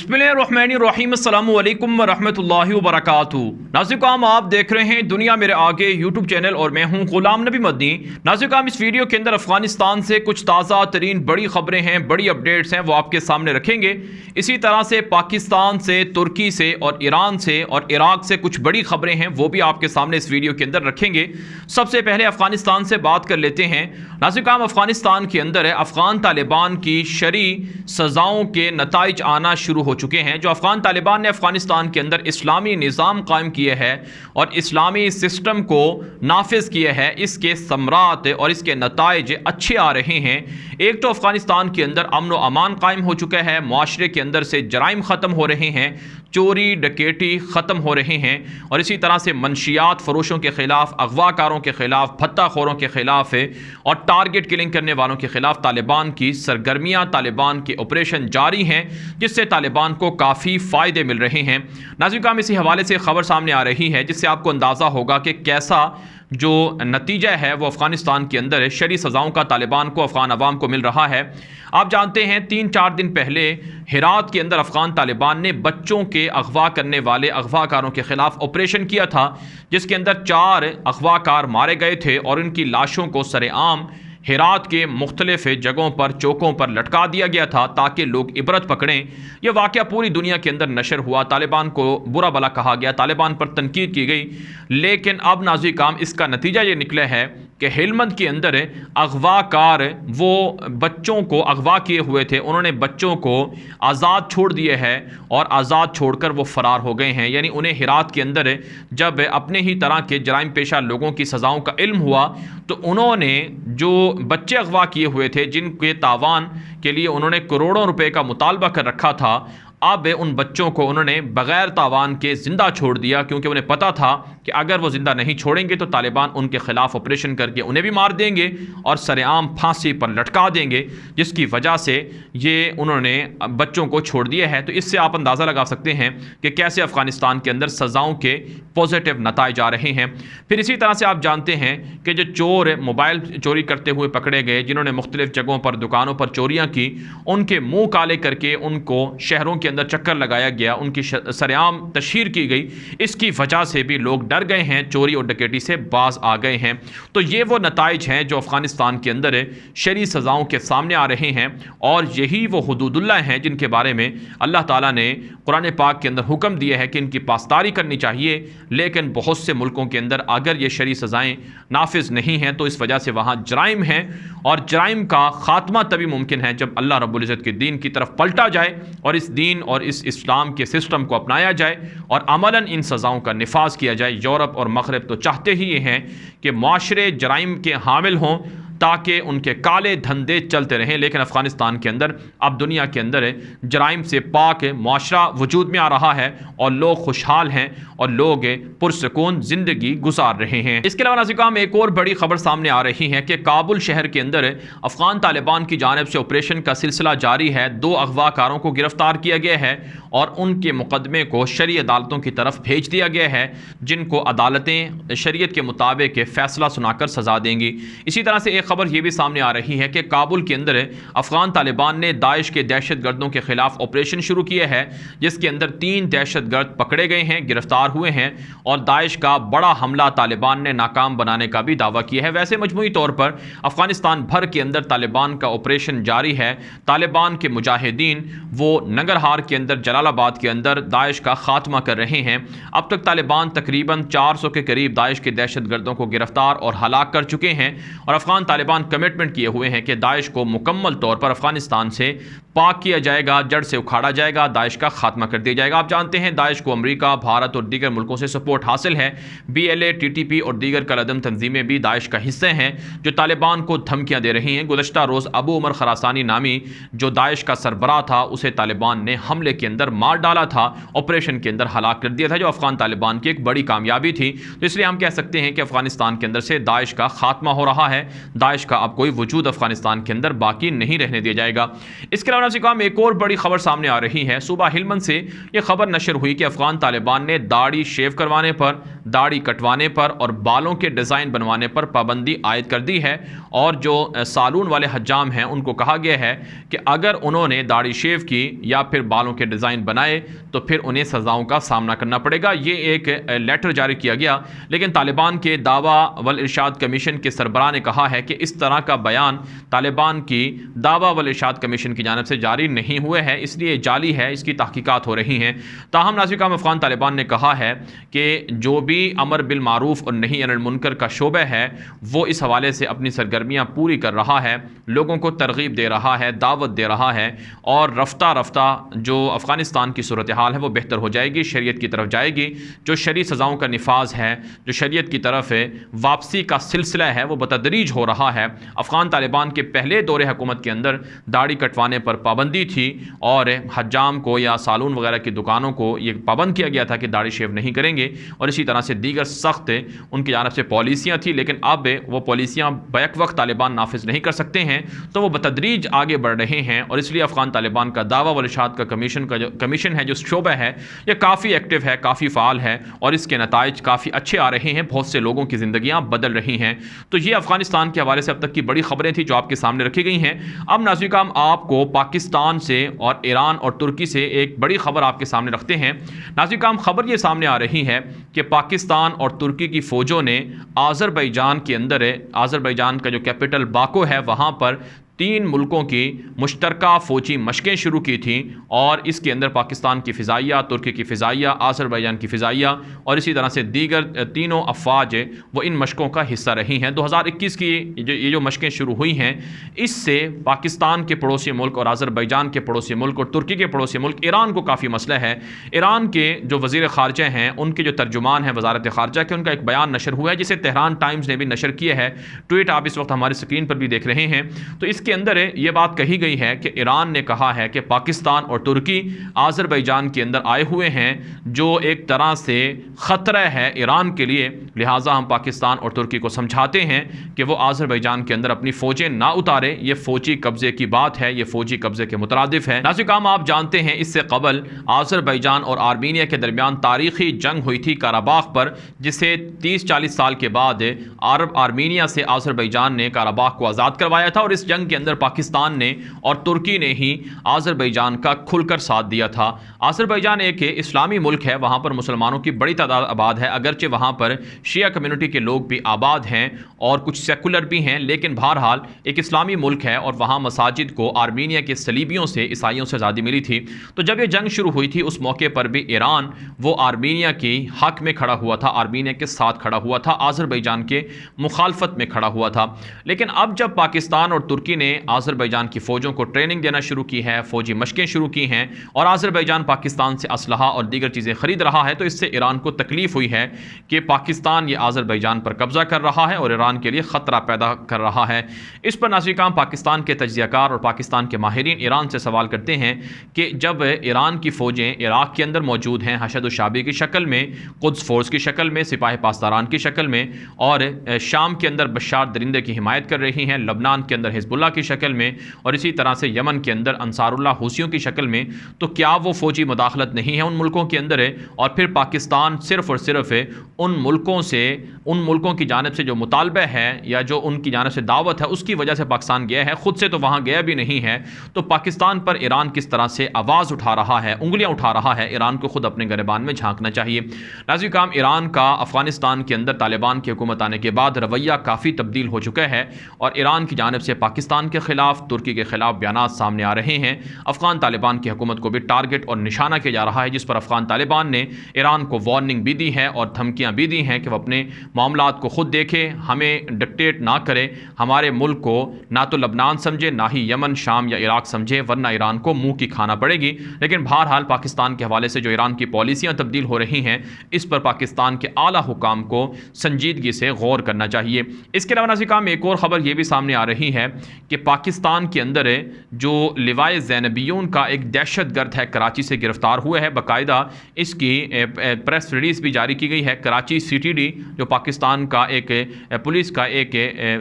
बिस्मिल्लाहिर्रहमानिर्रहीम अस्सलामु अलैकुम वरहमतुल्लाहि वबरकातुहू। नाज़रीन, आप देख रहे हैं दुनिया मेरे आगे यूट्यूब चैनल और मैं हूं गुलाम नबी मदनी। नाज़रीन, इस वीडियो के अंदर अफगानिस्तान से कुछ ताज़ा तरीन बड़ी खबरें हैं, बड़ी अपडेट्स हैं, वो आपके सामने रखेंगे। इसी तरह से पाकिस्तान से, तुर्की से और ईरान से और इराक से कुछ बड़ी खबरें हैं, वो भी आपके सामने इस वीडियो के अंदर रखेंगे। सबसे पहले अफगानिस्तान से बात कर लेते हैं। नाज़रीन, अफगानिस्तान के अंदर अफगान तालिबान की शरी सज़ाओं के नताइज आना शुरू हो चुके हैं। जो अफगान तालिबान ने अफगानिस्तान के अंदर इस्लामी निज़ाम कायम किए है और इस्लामी सिस्टम को नाफिज किए है, इसके समरात और इसके नताइज अच्छे आ रहे हैं। एक तो अफगानिस्तान के अंदर अमन व अमान कायम हो चुका है, माशरे के अंदर से जराइम ख़त्म हो रहे हैं, चोरी डकैती ख़त्म हो रहे हैं और इसी तरह से मनशियात फरोशों के ख़िलाफ़, अगवाकारों के ख़िलाफ़, भत्ताखोरों के ख़िलाफ़ और टारगेट किलिंग करने वालों के ख़िलाफ़ तालिबान की सरगर्मियाँ, तालिबान के ऑपरेशन जारी हैं, जिससे तालिबान को काफ़ी फ़ायदे मिल रहे हैं। नाज़रीन, इसी हवाले से ख़बर सामने आ रही है जिससे आपको अंदाज़ा होगा कि कैसा जो नतीजा है वो अफ़गानिस्तान के अंदर शरी सज़ाओं का तालिबान को, अफ़गान अवाम को मिल रहा है। आप जानते हैं 3-4 दिन पहले हेरात के अंदर अफ़गान तालिबान ने बच्चों के अगवा करने वाले अगवाकारों के ख़िलाफ़ ऑपरेशन किया था, जिसके अंदर 4 अगवाकार मारे गए थे और उनकी लाशों को सरेआम हेरात के मुख्तलिफ जगहों पर, चौकों पर लटका दिया गया था ताकि लोग इबरत पकड़ें। यह वाक़या पूरी दुनिया के अंदर नशर हुआ, तालिबान को बुरा भला कहा गया, तालिबान पर तनकीद की गई। लेकिन अब नाज़रीन काम इसका नतीजा ये निकला है कि हेलमंद के अंदर अगवाकार वो बच्चों को अगवा किए हुए थे, उन्होंने बच्चों को आज़ाद छोड़ दिए हैं और आज़ाद छोड़कर वो फ़रार हो गए हैं। यानी उन्हें हेरात के अंदर जब अपने ही तरह के जराइम पेशा लोगों की सज़ाओं का इल्म हुआ तो उन्होंने जो बच्चे अगवा किए हुए थे, जिनके तावान के लिए उन्होंने करोड़ों रुपए का मुतालबा कर रखा था, अब उन बच्चों को उन्होंने बग़ैर तावान के ज़िंदा छोड़ दिया, क्योंकि उन्हें पता था कि अगर वो ज़िंदा नहीं छोड़ेंगे तो तालिबान उनके ख़िलाफ़ ऑपरेशन करके उन्हें भी मार देंगे और सरेआम फांसी पर लटका देंगे, जिसकी वजह से ये उन्होंने बच्चों को छोड़ दिया है। तो इससे आप अंदाज़ा लगा सकते हैं कि कैसे अफ़गानिस्तान के अंदर सज़ाओं के पॉजिटिव नताइज आ रहे हैं। फिर इसी तरह से आप जानते हैं कि जो चोर मोबाइल चोरी करते हुए पकड़े गए, जिन्होंने मुख्तलिफ़ जगहों पर, दुकानों पर चोरियाँ की, उनके मुँह काले करके उनको शहरों के अंदर चक्कर लगाया गया, उनकी सरेआम तशहीर की गई। इसकी वजह से भी लोग डर गए हैं, चोरी और डकैती से बाज आ गए हैं। तो ये वो नताइज हैं जो अफ़गानिस्तान के अंदर शरी सज़ाओं के सामने आ रहे हैं और यही वो हुदूदुल्लाह हैं जिनके बारे में अल्लाह ताला ने कुरान पाक के अंदर हुक्म दिया है कि इनकी पासदारी करनी चाहिए। लेकिन बहुत से मुल्कों के अंदर अगर ये शरी सज़ाएँ नाफिज नहीं हैं तो इस वजह से वहाँ जराइम हैं और जराइम का ख़ात्मा तभी मुमकिन है जब अल्लाह रब्बुल इज़्ज़त के दीन की तरफ पलटा जाए और इस दीन और इस इस्लाम के सिस्टम को अपनाया जाए और अमलन इन सज़ाओं का निफाज किया जाए। यूरोप और मग़रिब तो चाहते ही ये हैं कि माशरे जराइम के हामिल हों ताकि उनके काले धंधे चलते रहें, लेकिन अफ़गानिस्तान के अंदर अब दुनिया के अंदर जराइम से पाक माशरा वजूद में आ रहा है और लोग खुशहाल हैं और लोग पुरसकून ज़िंदगी गुजार रहे हैं। इसके अलावा नाज़रीन एक और बड़ी खबर सामने आ रही है कि काबुल शहर के अंदर अफ़गान तालिबान की जानिब से ऑपरेशन का सिलसिला जारी है। 2 अगवाकारों को गिरफ़्तार किया गया है और उनके मुकदमे को शरई अदालतों की तरफ भेज दिया गया है, जिनको अदालतें शरीयत के मुताबिक फ़ैसला सुनाकर सज़ा देंगी। इसी तरह से एक खबर यह भी सामने आ रही है कि काबुल के अंदर अफ़गान तालिबान ने दाइश के दहशतगर्दों के ख़िलाफ़ ऑपरेशन शुरू किया है, जिसके अंदर 3 दहशतगर्द पकड़े गए हैं, गिरफ्तार हुए हैं और दाइश का बड़ा हमला तालिबान ने नाकाम बनाने का भी दावा किया है। वैसे मजमूई तौर पर अफ़गानिस्तान भर के अंदर तालिबान का ऑपरेशन जारी है। तालिबान के मुजाहिदीन वो नंगरहार के अंदर, जलालाबाद के अंदर दाइश का ख़ात्मा कर रहे हैं। अब तक तालिबान तकरीबन 400 के करीब दाइश के दहशतगर्दों को गिरफ्तार और हलाक कर चुके हैं और अफ़गान तालिबान कमिटमेंट किए हुए हैं कि दाइश को मुकम्मल तौर पर अफ़गानिस्तान से पाक किया जाएगा, जड़ से उखाड़ा जाएगा, दाइश का खात्मा कर दिया जाएगा। आप जानते हैं दाइश को अमेरिका, भारत और दीगर मुल्कों से सपोर्ट हासिल है। BLA, TTP और दीगर कलअदम तंजीमें भी दाइश का हिस्से हैं जो तालिबान को धमकियाँ दे रही हैं। गुज़श्ता रोज़ अबू उमर खरासानी नामी जो दाइश का सरबराह था, उसे तालिबान ने हमले के अंदर मार डाला था, ऑपरेशन के अंदर हलाक कर दिया था, जो अफ़गान तालिबान की एक बड़ी कामयाबी थी। तो इसलिए हम कह सकते हैं कि अफ़गानिस्तान के अंदर से दाइश का खात्मा हो रहा है। दाइश का अब कोई वजूद अफ़गानिस्तान के अंदर बाकी नहीं रहने दिया जाएगा। इसके अलावा नाज़रीन एक और बड़ी खबर सामने आ रही है। सूबा हिलमंद से यह खबर नशर हुई कि अफगान तालिबान ने दाढ़ी शेव करवाने पर, दाढ़ी कटवाने पर और बालों के डिज़ाइन बनवाने पर पाबंदी आयद कर दी है। और जो सालून वाले हज्जाम हैं उनको कहा गया है कि अगर उन्होंने दाढ़ी शेव की या फिर बालों के डिज़ाइन बनाए तो फिर उन्हें सज़ाओं का सामना करना पड़ेगा। ये एक लेटर जारी किया गया, लेकिन तालिबान के दावा वल इरशाद कमीशन के सरबराह ने कहा है कि इस तरह का बयान तालिबान की दावा वल इरशाद कमीशन की जानिब से जारी नहीं हुए हैं, इसलिए जाली है, इसकी तहकीकात हो रही हैं। ताहम नाज़रीन अफ़गान तालिबान ने कहा है कि जो भी अमर बिल मारूफ और नही अनिल मुनकर का शोबा है वो इस हवाले से अपनी सरगर्मियाँ पूरी कर रहा है, लोगों को तरगीब दे रहा है, दावत दे रहा है और रफ्ता रफ्ता जो अफ़गानिस्तान की सूरत हाल है वो बेहतर हो जाएगी, शरीयत की तरफ जाएगी। जो शरी सज़ाओं का निफाज है, जो शरीयत की तरफ वापसी का सिलसिला है वो बतदरीज हो रहा है। अफ़गान तालिबान के पहले दौरे हुकूमत के अंदर दाढ़ी कटवाने पर पाबंदी थी और हज्जाम को या सालून वगैरह की दुकानों को ये पाबंद किया गया था कि दाढ़ी शेव नहीं करेंगे, और इसी तरह से दीगर सख्त उनकी जानब से पॉलिसियाँ थी। लेकिन अब वो पॉलिसियाँ बैक वक्त तालिबान नाफिज नहीं कर सकते हैं, तो वो बतदरीज आगे बढ़ रहे हैं। और इसलिए अफ़गान तालिबान का दावा वल इरशाद का कमीशन है, जो शोबा है, यह काफ़ी एक्टिव है, काफ़ी फ़ाल है और इसके नताइज काफ़ी अच्छे आ रहे हैं। बहुत से लोगों की ज़िंदगियाँ बदल रही हैं। तो ये अफ़गानिस्तान के हवाले से अब तक की बड़ी खबरें थी जो आपके सामने रखी गई हैं। अब नाज़रीन आपको पाकिस्तान से और ईरान और तुर्की से एक बड़ी खबर आपके सामने रखते हैं। नाज़रीन खबर ये सामने आ रही है कि पाकिस्तान और तुर्की की फ़ौजों ने आज़रबैजान के अंदर, आज़रबैजान का जो कैपिटल बाको है वहाँ पर 3 मुल्कों की मुश्तरका फ़ौजी मशक़ें शुरू की थी। और इसके अंदर पाकिस्तान की फ़िज़ाइया, तुर्की की फ़िज़ाइया, आज़रबैजान की फ़िज़ाइया और इसी तरह से दीगर तीनों अफ़वाज वो इन मशक़ों का हिस्सा रही हैं। 2021 की ये जो मशक़ें शुरू हुई हैं, इससे पाकिस्तान के पड़ोसी मुल्क और आज़रबैजान के पड़ोसी मुल्क और तुर्की के पड़ोसी मुल्क ईरान को काफ़ी मसला है। ईरान के जो वज़ीर ख़ारजा हैं, उनके जो तर्जुमान हैं वज़ारत ख़ारजा के, उनका एक बयान नशर हुआ है जिसे तेहरान टाइम्स ने भी नशर किया है। ट्वीट आप इस वक्त हमारी स्क्रीन पर भी देख रहे हैं। तो इसके अंदर ये बात कही गई है कि ईरान ने कहा है कि पाकिस्तान और तुर्की आज़रबैजान के अंदर आए हुए हैं जो एक तरह से ख़तरा है ईरान के लिए, लिहाजा हम पाकिस्तान और तुर्की को समझाते हैं कि वो आज़रबैजान के अंदर अपनी फ़ौजें ना उतारे। ये फ़ौजी कब्ज़े की बात है, ये फ़ौजी कब्ज़े के मुतरादिफ है। नाज़रीन आप जानते हैं इससे कबल आज़रबैजान और आर्मीनिया के दरमियान तारीख़ी जंग हुई थी काराबाख पर, जिसे 30-40 साल के बाद आर्मीनिया से आज़रबैजान ने काराबाख को आज़ाद करवाया था। और इस जंग के अंदर पाकिस्तान ने और तुर्की ने ही आज़रबैजान का खुलकर साथ दिया था। आज़रबैजान एक इस्लामी मुल्क है, वहाँ पर मुसलमानों की बड़ी तादाद आबाद है, अगरचे वहाँ पर शिया कम्युनिटी के लोग भी आबाद हैं और कुछ सेकुलर भी हैं, लेकिन बहरहाल एक इस्लामी मुल्क है और वहाँ मसाजिद को आर्मीनिया के सलीबियों से, ईसाइयों से आज़ादी मिली थी। तो जब ये जंग शुरू हुई थी उस मौके पर भी ईरान वो आर्मीनिया की हक में खड़ा हुआ था, आर्मीनिया के साथ खड़ा हुआ था, आज़रबैजान के मुखालफत में खड़ा हुआ था। लेकिन अब जब पाकिस्तान और तुर्की ने आज़रबैजान की फ़ौजों को ट्रेनिंग देना शुरू की है, फ़ौजी मशक़ें शुरू की हैं और आज़रबैजान पाकिस्तान से असलहा और दीगर चीज़ें ख़रीद रहा है, तो इससे ईरान को तकलीफ़ हुई है कि पाकिस्तान ये आज़रबैजान पर कब्ज़ा कर रहा है और ईरान के लिए ख़तरा पैदा कर रहा है। इस पर नाज़रीन पाकिस्तान के तज्ज़ियाकार और पाकिस्तान के माहिरीन ईरान से सवाल करते हैं कि जब ईरान की फ़ौजें इराक़ के अंदर मौजूद हैं हशद शाबी की शक्ल में, कुद्स फ़ोर्स की शक्ल में, सिपाही पासदारान की शक्ल में, और शाम के अंदर बशार दरिंदे की हिमायत कर रही हैं, लबनान के अंदर हिज़्बुल्लाह की शक्ल में और इसी तरह से यमन के अंदर अंसारुल्लाह हुसियों की शक्ल में, तो क्या वो फ़ौजी मुदाखलत नहीं है उन मुल्कों के अंदर है? और फिर पाकिस्तान सिर्फ़ और सिर्फ उन मुल्कों की जानिब से जो मुतालबा है या जो उनकी जानिब से दावत है उसकी वजह से पाकिस्तान गया है, ख़ुद से तो वहाँ गया भी नहीं है। तो पाकिस्तान पर ईरान किस तरह से आवाज़ उठा रहा है, उंगलियाँ उठा रहा है, ईरान को ख़ुद अपने गिरबान में झांकना चाहिए। नाज़रीन ईरान का अफ़गानिस्तान के अंदर तालिबान की हुकूमत आने के बाद रवैया काफ़ी तब्दील हो चुका है और ईरान की जानिब से पाकिस्तान के ख़िलाफ़, तुर्की के ख़िलाफ़ बयानात सामने आ रहे हैं। अफ़गान तालिबान की हुकूमत को भी टारगेट और निशाना किया जा रहा है, जिस पर अफ़गान तालिबान ने ईरान को वार्निंग भी दी है और धमकियाँ भी दी हैं कि वह अपने मामलात को ख़ुद देखे, हमें डिक्टेट ना करे, हमारे मुल्क को ना तो लबनान समझे, ना ही यमन, शाम या इराक़ समझे, वरना ईरान को मुँह की खाना पड़ेगी। लेकिन बहरहाल पाकिस्तान के हवाले से जो ईरान की पॉलिसियाँ तब्दील हो रही हैं, इस पर पाकिस्तान के आला हुकाम को संजीदगी से गौर करना चाहिए। इसके अलावा नाज़रीन एक और ख़बर यह भी सामने आ रही है कि पाकिस्तान के अंदर जो लिवाए ज़ैनबियून का एक दहशतगर्द है कराची से गिरफ़्तार हुआ है। बाकायदा इसकी प्रेस रिलीज़ भी जारी की गई है। कराची CTD जो पाकिस्तान का एक पुलिस का एक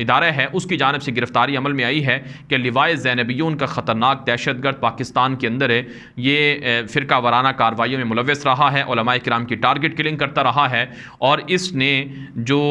इदारा है, उसकी जानिब से गिरफ़्तारी अमल में आई है कि लिवाए ज़ैनबियून का ख़तरनाक दहशतगर्द पाकिस्तान के अंदर ये फ़िरका वाराना कार्रवाइयों में मुलव्वस रहा है, उलमाए किराम की टारगेट किलिंग करता रहा है और इसने जो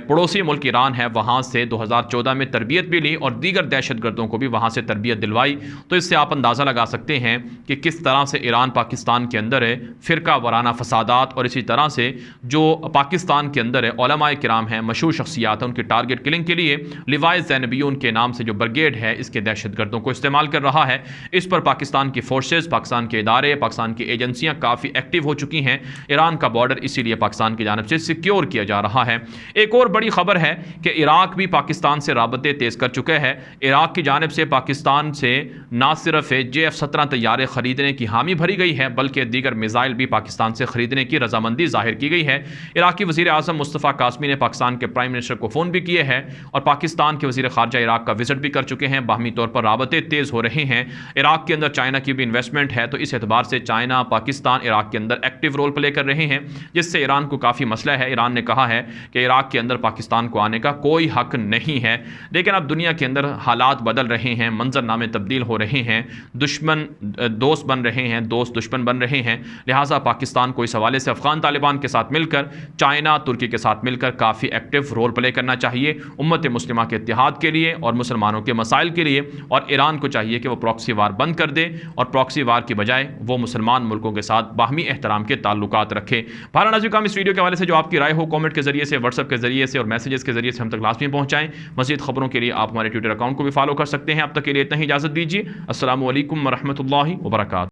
पड़ोसी मुल्क ईरान है वहाँ से 2014 में तरबियत भी ली और दीगर दहशतगर्दों को भी वहाँ से तरबियत दिलवाई। तो इससे आप अंदाज़ा लगा सकते हैं कि किस तरह से ईरान पाकिस्तान के अंदर फ़िरका वाराना फसादात और इसी तरह से जो पाकिस्तान के अंदर उलमाए किराम हैं, मशहूर शख्सियात हैं, उनकी टारगेट किलिंग के लिए लिवाए ज़ैनबियून के नाम से जो ब्रिगेड है इसके दहशतगर्दों को इस्तेमाल कर रहा है। इस पर पाकिस्तान की फोर्सेस, पाकिस्तान के इदारे, पाकिस्तान की एजेंसियाँ काफ़ी एक्टिव हो चुकी हैं। ईरान का बॉर्डर इसीलिए पाकिस्तान की जानिब से सिक्योर किया जा रहा है। एक और बड़ी खबर है कि इराक भी पाकिस्तान से राबते तेज़ कर चुके हैं। इराक की जानिब से पाकिस्तान से ना सिर्फ JF-17 तैयारे ख़रीदने की हामी भरी गई है बल्कि दीगर मिसाइल भी पाकिस्तान से ख़रीदने की रजामंदी जाहिर की गई है। इराकी वज़ीर आज़म मुस्तफ़ा कासमी ने पाकिस्तान के प्राइम मिनिस्टर को फ़ोन भी किए हैं और पाकिस्तान के वज़ीर ख़ारजा इराक का विज़िट भी कर चुके हैं। बाहमी तौर पर राबते तेज़ हो रहे हैं। इराक के अंदर चाइना की भी इन्वेस्टमेंट है, तो इस एतबार से चाइना, पाकिस्तान इराक के अंदर एक्टिव रोल प्ले कर रहे हैं, जिससे ईरान को काफ़ी मसला है। ईरान ने कहा है कि इराक के अंदर पाकिस्तान को आने का कोई हक नहीं है। लेकिन अब दुनिया के अंदर हालात बदल रहे हैं, मंजरनामे तब्दील हो रहे हैं, दुश्मन दोस्त बन रहे हैं, दोस्त दुश्मन बन रहे हैं। लिहाजा पाकिस्तान को इस हवाले से अफ़गान तालिबान के साथ मिलकर, चाइना, तुर्की के साथ मिलकर काफ़ी एक्टिव रोल प्ले करना चाहिए उम्मत मुस्लिमा के इत्तेहाद के लिए और मुसलमानों के मसाइल के लिए। और ईरान को चाहिए कि वो प्रॉक्सी वार बंद कर दे और प्रॉक्सी वार की बजाय वो मुसलमान मुल्कों के साथ बाहमी एहतराम के ताल्लुकात रखे। भारत नाज़रीन का इस वीडियो के हवाले से जो आपकी राय हो कमेंट के जरिए से, व्हाट्सएप के जरिए से और मैसेजेस के जरिए से हम तक लाजमी पहुंचाएं। मज़ीद खबरों के लिए आप हमारे ट्विटर अकाउंट को भी फॉलो कर सकते हैं। अब तक के लिए इतना ही इजाज़त दीजिए। अस्सलामु अलैकुम व रहमतुल्लाहि व बरकातुहू।